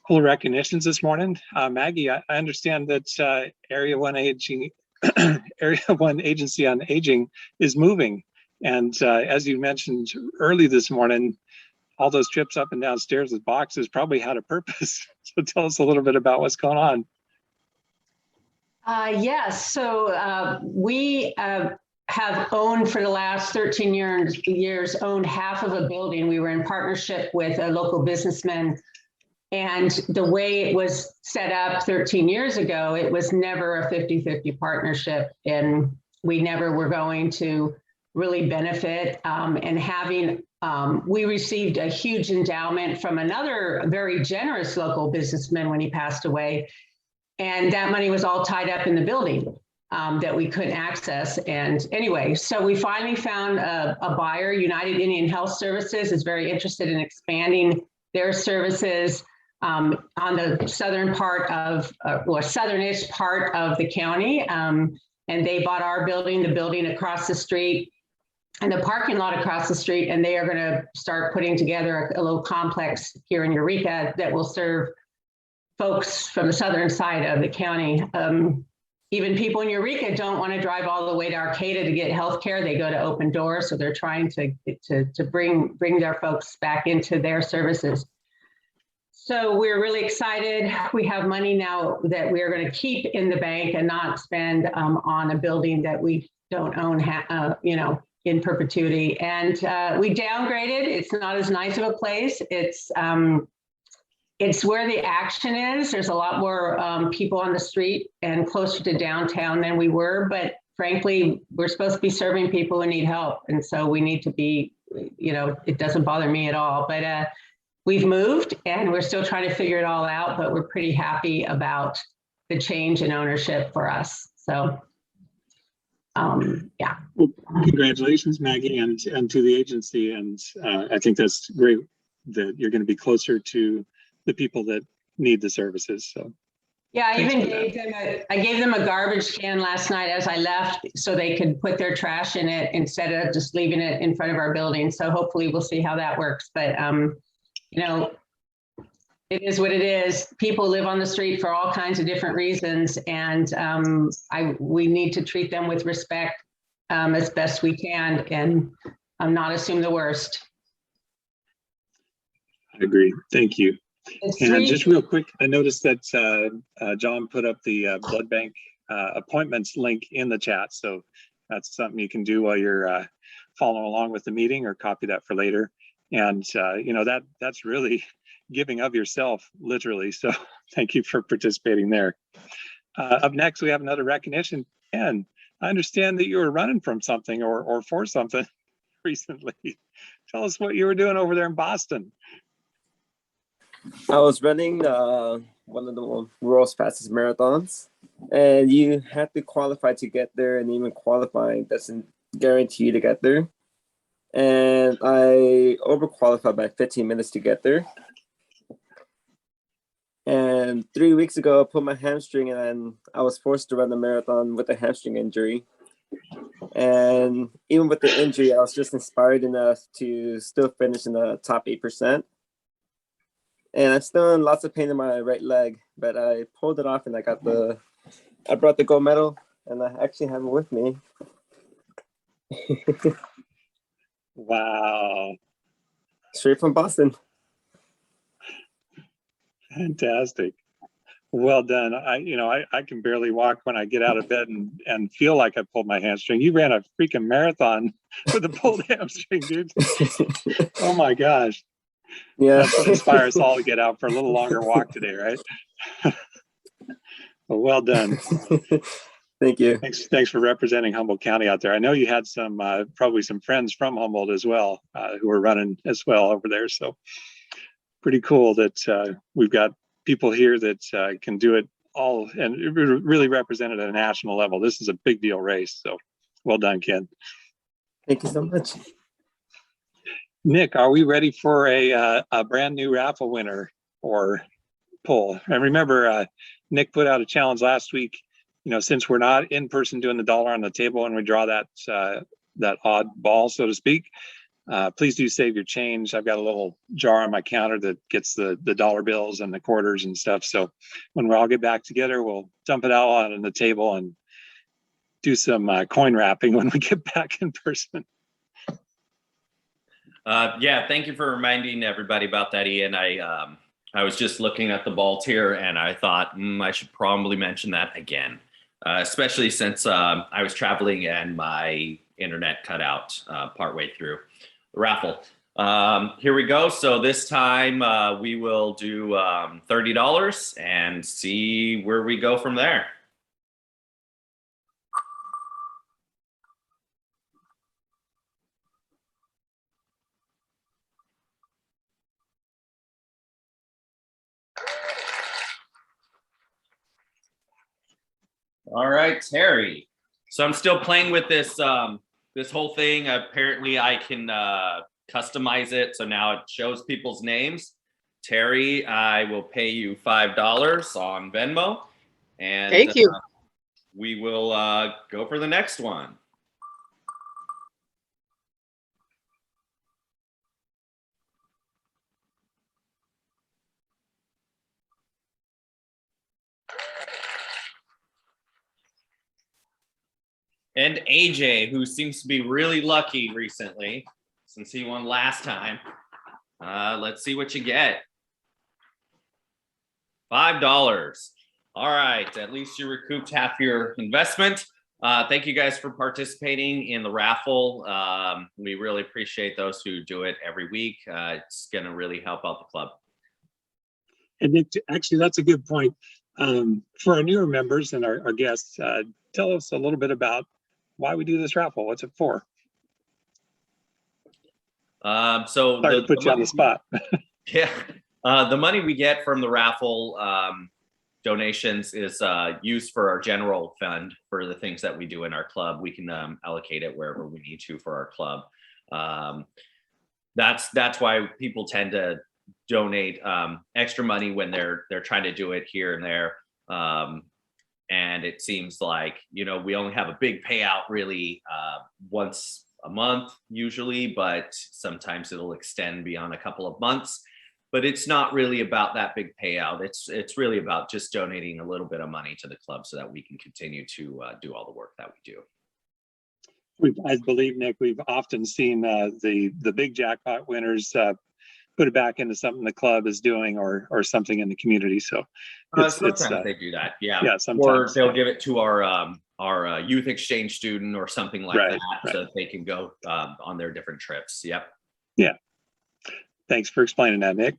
Cool recognitions this morning. Maggie, I understand that Area 1 Aging, Area 1 Agency on Aging is moving. And as you mentioned early this morning, all those trips up and down stairs with boxes probably had a purpose. So tell us a little bit about what's going on. Yes, so we have owned for the last 13 years, owned half of a building. We were in partnership with a local businessman. And the way it was set up 13 years ago, it was never a 50-50 partnership. And we never were going to really benefit. And having, we received a huge endowment from another very generous local businessman when he passed away. And that money was all tied up in the building that we couldn't access. And anyway, so we finally found a buyer. United Indian Health Services is very interested in expanding their services on the southern part of, or southernish part of the county. And they bought our building, the building across the street, and the parking lot across the street. And they are going to start putting together a little complex here in Eureka that will serve folks from the southern side of the county. Even people in Eureka don't want to drive all the way to Arcata to get health care. They go to Open Doors. So they're trying to bring their folks back into their services. So we're really excited. We have money now that we're going to keep in the bank and not spend on a building that we don't own, in perpetuity. And we downgraded. It's not as nice of a place. It's where the action is. There's a lot more people on the street and closer to downtown than we were. But frankly, we're supposed to be serving people who need help. And so we need to be, it doesn't bother me at all. But we've moved and we're still trying to figure it all out, but we're pretty happy about the change in ownership for us. So, yeah. Well, congratulations, Maggie, and to the agency. And I think that's great that you're going to be closer to the people that need the services. So yeah, I even gave them a garbage can last night as I left so they could put their trash in it instead of just leaving it in front of our building. So hopefully we'll see how that works. But it is what it is. People live on the street for all kinds of different reasons, and we need to treat them with respect as best we can, and not assume the worst. I agree. Thank you. And just real quick, I noticed that John put up the blood bank appointments link in the chat. So that's something you can do while you're following along with the meeting, or copy that for later. And that's really giving of yourself, literally. So thank you for participating there. Up next, we have another recognition. And I understand that you were running from something or for something recently. Tell us what you were doing over there in Boston. I was running one of the world's fastest marathons, and you have to qualify to get there, and even qualifying doesn't guarantee you to get there. And I overqualified by 15 minutes to get there. And 3 weeks ago, I pulled my hamstring, and I was forced to run the marathon with a hamstring injury. And even with the injury, I was just inspired enough to still finish in the top 8%. And I'm still in lots of pain in my right leg, but I pulled it off, and I brought the gold medal, and I actually have it with me. Wow. Straight from Boston. Fantastic. Well done. I can barely walk when I get out of bed and feel like I pulled my hamstring. You ran a freaking marathon with a pulled hamstring, dude. Oh my gosh. Yeah. That should inspire us all to get out for a little longer walk today, right? Well done. Thank you. Thanks for representing Humboldt County out there. I know you had some probably some friends from Humboldt as well who were running as well over there. So pretty cool that we've got people here that can do it all, and it really represented at a national level. This is a big deal race. So well done, Ken. Thank you so much. Nick, are we ready for a brand new raffle winner or pull? And remember, Nick put out a challenge last week. Since we're not in person doing the dollar on the table and we draw that odd ball, so to speak, please do save your change. I've got a little jar on my counter that gets the dollar bills and the quarters and stuff. So when we all get back together, we'll dump it out on the table and do some coin wrapping when we get back in person. Yeah, thank you for reminding everybody about that, Ian. I was just looking at the vault here and I thought I should probably mention that again, especially since I was traveling and my internet cut out partway through the raffle. Here we go. So this time we will do $30 and see where we go from there. All right, Terry. So I'm still playing with this this whole thing. Apparently I can customize it. So now it shows people's names. Terry, I will pay you $5 on Venmo. And Thank you. We will go for the next one. And AJ, who seems to be really lucky recently, since he won last time. Let's see what you get. $5. All right, at least you recouped half your investment. Thank you guys for participating in the raffle. We really appreciate those who do it every week. It's gonna really help out the club. And Nick, actually, that's a good point. For our newer members and our guests, tell us a little bit about why we do this raffle. What's it for? So Sorry to put you on the spot. Yeah, the money we get from the raffle donations is used for our general fund for the things that we do in our club. We can allocate it wherever we need to for our club. That's why people tend to donate extra money when they're trying to do it here and there. And it seems like, you know, we only have a big payout really once a month usually, but sometimes it'll extend beyond a couple of months. But it's not really about that big payout. It's really about just donating a little bit of money to the club so that we can continue to do all the work that we do. I believe, Nick, we've often seen the big jackpot winners put it back into something the club is doing or something in the community. So sometimes they do that. Yeah. Yeah. Sometimes. Or they'll give it to our youth exchange student or something like that, so that they can go on their different trips. Yep. Yeah. Thanks for explaining that, Nick.